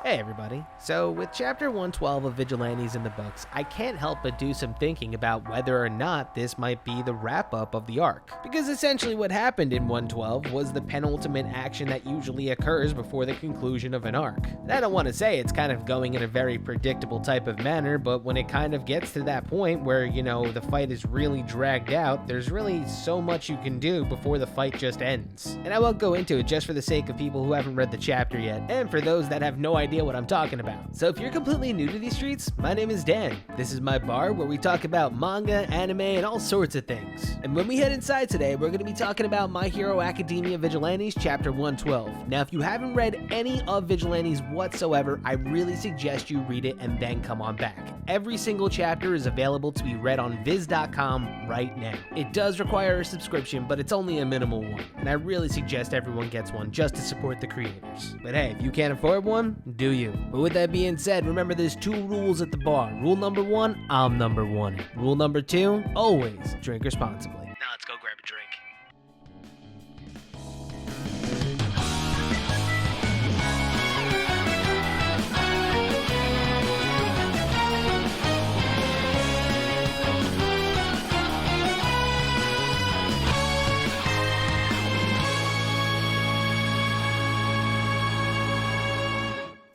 Hey everybody. So with chapter 112 of Vigilantes in the books, I can't help but do some thinking about whether or not this might be the wrap up of the arc. Because essentially what happened in 112 was the penultimate action that usually occurs before the conclusion of an arc. And I don't want to say it's kind of going in a very predictable type of manner, but when it kind of gets to that point where, the fight is really dragged out, there's really so much you can do before the fight just ends. And I won't go into it just for the sake of people who haven't read the chapter yet, and for those that have no idea what I'm talking about. So if you're completely new to these streets, my name is Dan. This is my bar where we talk about manga, anime, and all sorts of things. And when we head inside today, we're going to be talking about My Hero Academia Vigilantes chapter 112. Now, if you haven't read any of Vigilantes whatsoever, I really suggest you read it and then come on back. Every single chapter is available to be read on Viz.com right now. It does require a subscription, but it's only a minimal one, and I really suggest everyone gets one just to support the creators. But hey, if you can't afford one, do you. But with that being said, remember there's two rules at the bar. Rule number one, I'm number one. Rule number two, always drink responsibly. Now let's go grab a drink.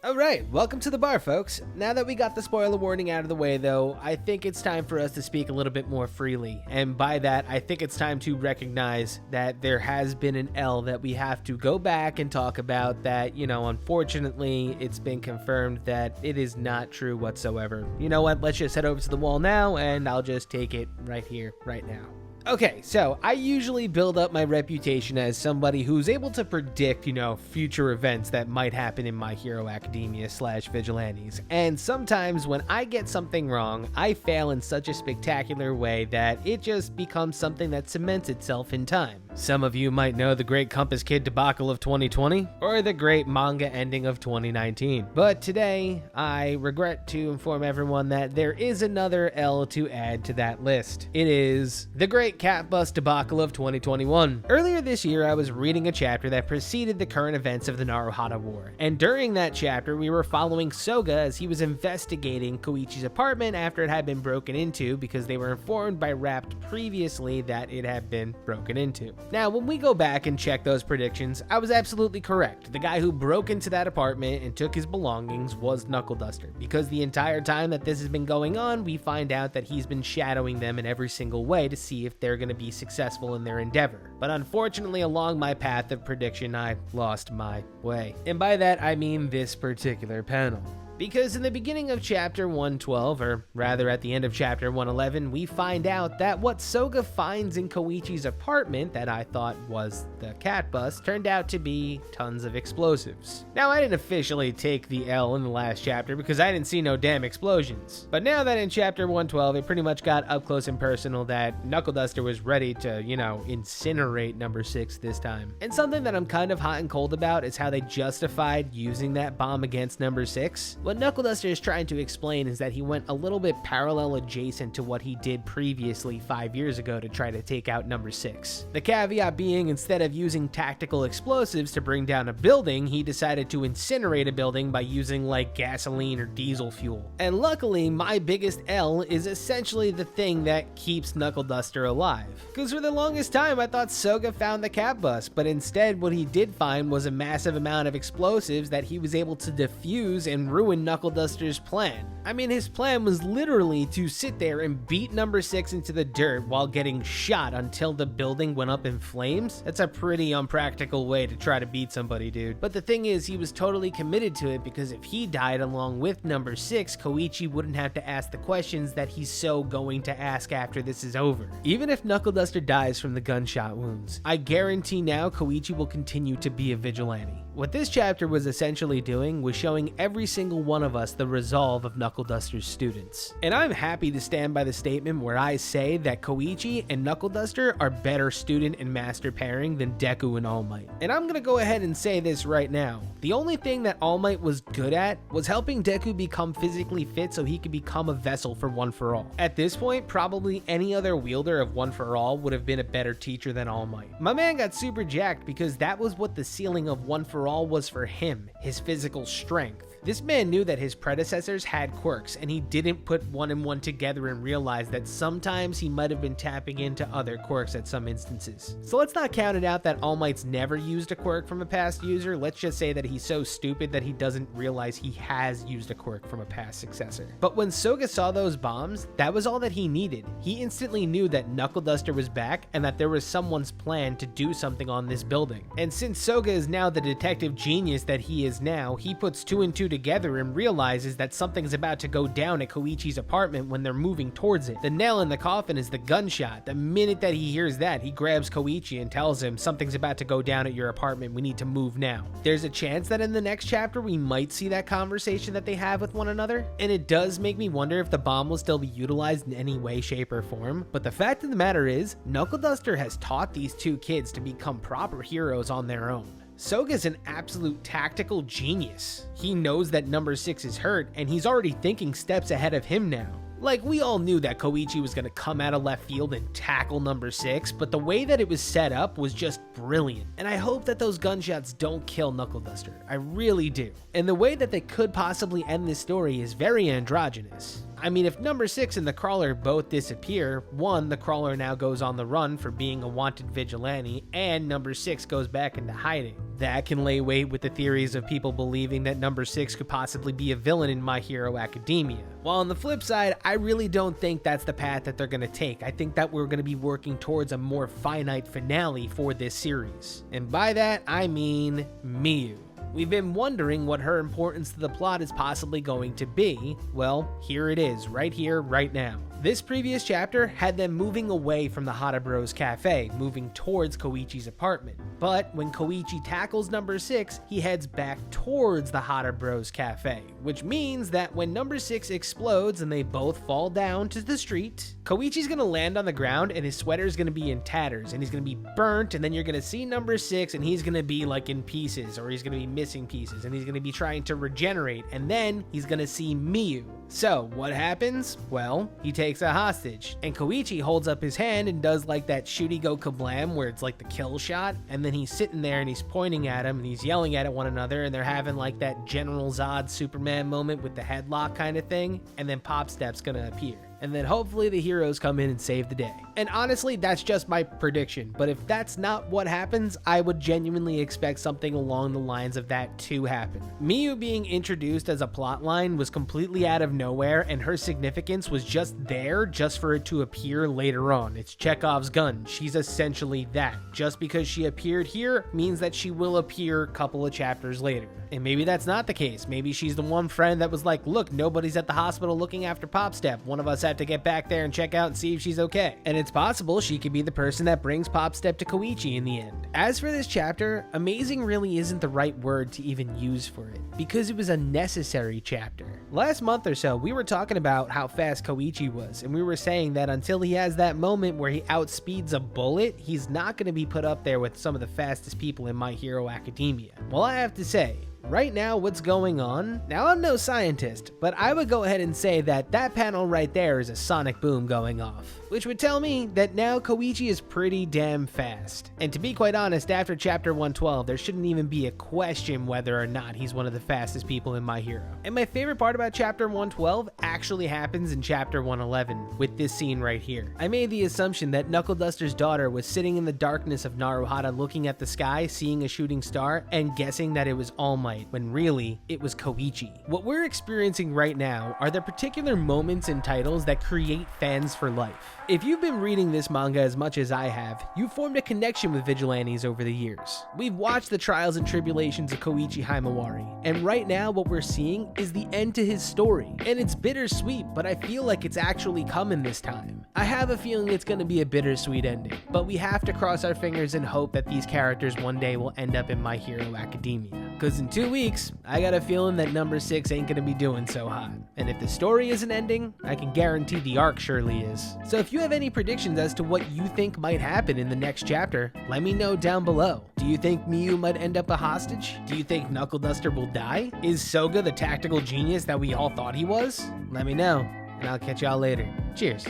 Alright, welcome to the bar, folks. Now that we got the spoiler warning out of the way, though, I think it's time for us to speak a little bit more freely. And by that, I think it's time to recognize that there has been an L that we have to go back and talk about that, unfortunately, it's been confirmed that it is not true whatsoever. You know what, let's just head over to the wall now, and I'll just take it right here, right now. Okay, so I usually build up my reputation as somebody who's able to predict, future events that might happen in My Hero Academia / Vigilantes. And sometimes when I get something wrong, I fail in such a spectacular way that it just becomes something that cements itself in time. Some of you might know the Great Compass Kid debacle of 2020 or the great manga ending of 2019. But today, I regret to inform everyone that there is another L to add to that list. It is the Great Cat Bus debacle of 2021. Earlier this year, I was reading a chapter that preceded the current events of the Naruhata War. And during that chapter, we were following Soga as he was investigating Koichi's apartment after it had been broken into because they were informed by Rapt previously that it had been broken into. Now, when we go back and check those predictions, I was absolutely correct. The guy who broke into that apartment and took his belongings was Knuckle Duster, because the entire time that this has been going on, we find out that he's been shadowing them in every single way to see if they're going to be successful in their endeavor. But unfortunately, along my path of prediction, I lost my way. And by that, I mean this particular panel. Because in the beginning of chapter 112, or rather at the end of chapter 111, we find out that what Soga finds in Koichi's apartment that I thought was the cat bus turned out to be tons of explosives. Now, I didn't officially take the L in the last chapter because I didn't see no damn explosions. But now that in chapter 112, it pretty much got up close and personal that Knuckle Duster was ready to, incinerate number 6 this time. And something that I'm kind of hot and cold about is how they justified using that bomb against number 6. What Knuckle Duster is trying to explain is that he went a little bit parallel adjacent to what he did previously 5 years ago to try to take out number 6. The caveat being, instead of using tactical explosives to bring down a building, he decided to incinerate a building by using gasoline or diesel fuel. And luckily, my biggest L is essentially the thing that keeps Knuckle Duster alive. Because for the longest time, I thought Soga found the cat bus, but instead what he did find was a massive amount of explosives that he was able to defuse and ruin Knuckle Duster's plan. I mean, his plan was literally to sit there and beat number 6 into the dirt while getting shot until the building went up in flames. That's a pretty unpractical way to try to beat somebody, dude. But the thing is, he was totally committed to it because if he died along with number 6, Koichi wouldn't have to ask the questions that he's so going to ask after this is over. Even if Knuckle Duster dies from the gunshot wounds, I guarantee now Koichi will continue to be a vigilante. What this chapter was essentially doing was showing every single one of us the resolve of Knuckle Duster's students. And I'm happy to stand by the statement where I say that Koichi and Knuckle Duster are better student and master pairing than Deku and All Might. And I'm gonna go ahead and say this right now. The only thing that All Might was good at was helping Deku become physically fit so he could become a vessel for One For All. At this point, probably any other wielder of One For All would have been a better teacher than All Might. My man got super jacked because that was what the ceiling of One For overall was for him, his physical strength. This man knew that his predecessors had quirks, and he didn't put one and one together and realize that sometimes he might have been tapping into other quirks at some instances. So let's not count it out that All Might's never used a quirk from a past user. Let's just say that he's so stupid that he doesn't realize he has used a quirk from a past successor. But when Soga saw those bombs, that was all that he needed. He instantly knew that Knuckle Duster was back and that there was someone's plan to do something on this building. And since Soga is now the detective genius that he is now, he puts two and two together and realizes that something's about to go down at Koichi's apartment when they're moving towards it. The nail in the coffin is the gunshot. The minute that he hears that, he grabs Koichi and tells him something's about to go down at your apartment. We need to move now. There's a chance that in the next chapter we might see that conversation that they have with one another, and it does make me wonder if the bomb will still be utilized in any way, shape, or form. But the fact of the matter is, Knuckle Duster has taught these two kids to become proper heroes on their own. Soga's an absolute tactical genius. He knows that number 6 is hurt, and he's already thinking steps ahead of him now. Like, we all knew that Koichi was going to come out of left field and tackle number 6, but the way that it was set up was just brilliant. And I hope that those gunshots don't kill Knuckle Duster. I really do. And the way that they could possibly end this story is very androgynous. I mean, if number 6 and the Crawler both disappear, one, the Crawler now goes on the run for being a wanted vigilante, and number 6 goes back into hiding. That can lay weight with the theories of people believing that number 6 could possibly be a villain in My Hero Academia. While on the flip side, I really don't think that's the path that they're going to take. I think that we're going to be working towards a more finite finale for this series. And by that, I mean Miyu. We've been wondering what her importance to the plot is possibly going to be. Well, here it is, right here, right now. This previous chapter had them moving away from the Hata Bros Cafe, moving towards Koichi's apartment. But when Koichi tackles number 6, he heads back towards the Hata Bros Cafe, which means that when number 6 explodes and they both fall down to the street, Koichi's gonna land on the ground and his sweater is gonna be in tatters and he's gonna be burnt, and then you're gonna see number 6 and he's gonna be like in pieces, or he's gonna be missing pieces, and he's gonna be trying to regenerate, and then he's gonna see Miyu. So what happens? Well, he takes a hostage, and Koichi holds up his hand and does like that shooty go kablam where it's like the kill shot, and then he's sitting there and he's pointing at him and he's yelling at one another, and they're having like that General Zod Superman moment with the headlock kind of thing, and then Pop Step's gonna appear. And then hopefully the heroes come in and save the day. And honestly, that's just my prediction, but if that's not what happens, I would genuinely expect something along the lines of that to happen. Miyu being introduced as a plotline was completely out of nowhere, and her significance was just there just for it to appear later on. It's Chekhov's gun. She's essentially that. Just because she appeared here means that she will appear a couple of chapters later. And maybe that's not the case. Maybe she's the one friend that was like, look, nobody's at the hospital looking after Pop Step. One of us had to get back there and check out and see if she's okay. And it's possible she could be the person that brings Pop Step to Koichi in the end. As for this chapter, amazing really isn't the right word to even use for it, because it was a necessary chapter. Last month or so, we were talking about how fast Koichi was, and we were saying that until he has that moment where he outspeeds a bullet, he's not going to be put up there with some of the fastest people in My Hero Academia. Well, I have to say, right now, what's going on? Now, I'm no scientist, but I would go ahead and say that that panel right there is a sonic boom going off, which would tell me that now Koichi is pretty damn fast. And to be quite honest, after chapter 112, there shouldn't even be a question whether or not he's one of the fastest people in My Hero. And my favorite part about chapter 112 actually happens in chapter 111 with this scene right here. I made the assumption that Knuckle Duster's daughter was sitting in the darkness of Naruhata looking at the sky, seeing a shooting star, and guessing that it was All Might, when really it was Koichi. What we're experiencing right now are the particular moments and titles that create fans for life. If you've been reading this manga as much as I have, you've formed a connection with vigilantes over the years. We've watched the trials and tribulations of Koichi Himawari, and right now what we're seeing is the end to his story. And it's bittersweet, but I feel like it's actually coming this time. I have a feeling it's going to be a bittersweet ending, but we have to cross our fingers and hope that these characters one day will end up in My Hero Academia. Because in 2 weeks, I got a feeling that number 6 ain't going to be doing so hot. And if the story isn't ending, I can guarantee the arc surely is. So if you have any predictions as to what you think might happen in the next chapter, let me know down below. Do you think Miyu might end up a hostage? Do you think Knuckle Duster will die? Is Soga the tactical genius that we all thought he was? Let me know, and I'll catch y'all later. Cheers.